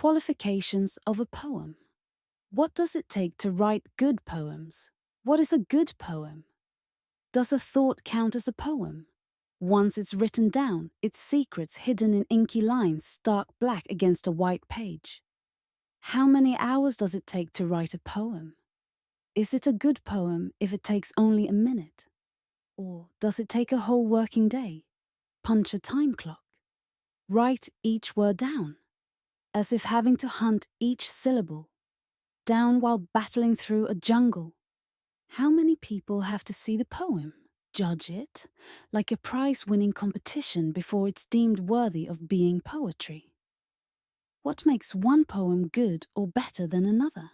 Qualifications of a poem. What does it take to write good poems? What is a good poem? Does a thought count as a poem? Once it's written down, its secrets hidden in inky lines stark black against a white page. How many hours does it take to write a poem? Is it a good poem if it takes only a minute? Or does it take a whole working day? Punch a time clock. Write each word down, as if having to hunt each syllable, down while battling through a jungle. How many people have to see the poem, judge it, like a prize-winning competition before it's deemed worthy of being poetry? What makes one poem good or better than another?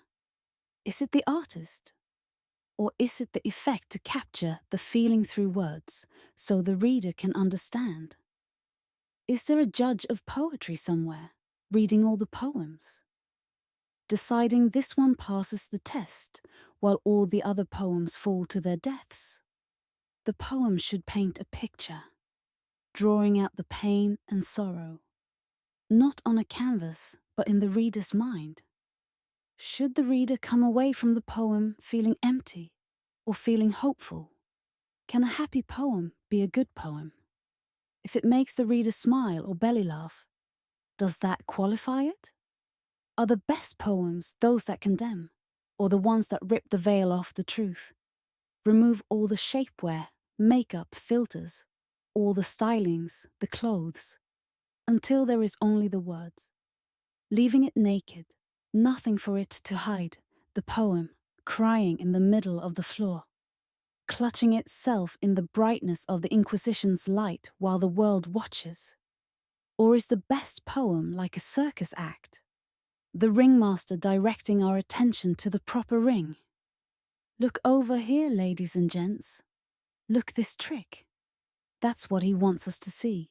Is it the artist? Or is it the effect to capture the feeling through words so the reader can understand? Is there a judge of poetry somewhere, reading all the poems, deciding this one passes the test while all the other poems fall to their deaths? The poem should paint a picture, drawing out the pain and sorrow, not on a canvas, but in the reader's mind. Should the reader come away from the poem feeling empty or feeling hopeful? Can a happy poem be a good poem? If it makes the reader smile or belly laugh, does that qualify it? Are the best poems those that condemn, or the ones that rip the veil off the truth, remove all the shapewear, makeup, filters, all the stylings, the clothes, until there is only the words, leaving it naked, nothing for it to hide, the poem crying in the middle of the floor, clutching itself in the brightness of the Inquisition's light while the world watches? Or is the best poem like a circus act, the ringmaster directing our attention to the proper ring? Look over here, ladies and gents. Look this trick. That's what he wants us to see.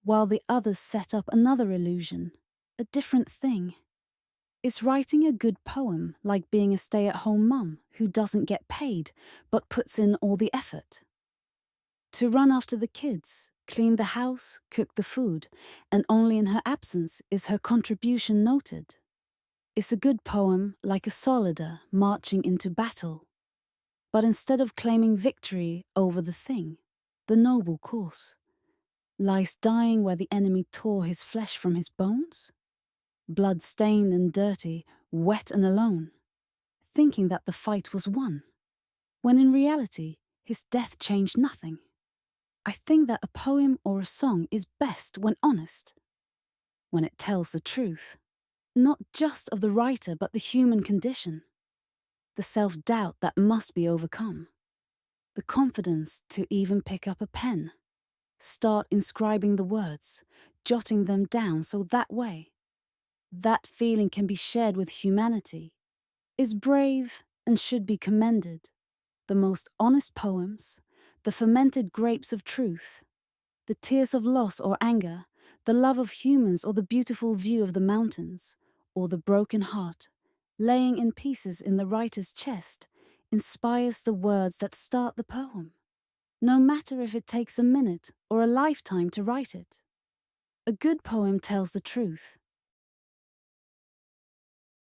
While the others set up another illusion, a different thing. Is writing a good poem like being a stay-at-home mum who doesn't get paid but puts in all the effort? To run after the kids, clean the house, cook the food, and only in her absence is her contribution noted? Is a good poem like a soldier marching into battle, but instead of claiming victory over the thing, the noble cause, lies dying where the enemy tore his flesh from his bones? Blood-stained and dirty, wet and alone, thinking that the fight was won, when in reality his death changed nothing. I think that a poem or a song is best when honest, when it tells the truth, not just of the writer but the human condition, the self-doubt that must be overcome, the confidence to even pick up a pen, start inscribing the words, jotting them down so that way that feeling can be shared with humanity, is brave and should be commended. The most honest poems, the fermented grapes of truth, the tears of loss or anger, the love of humans or the beautiful view of the mountains, or the broken heart, laying in pieces in the writer's chest, inspires the words that start the poem, no matter if it takes a minute or a lifetime to write it. A good poem tells the truth,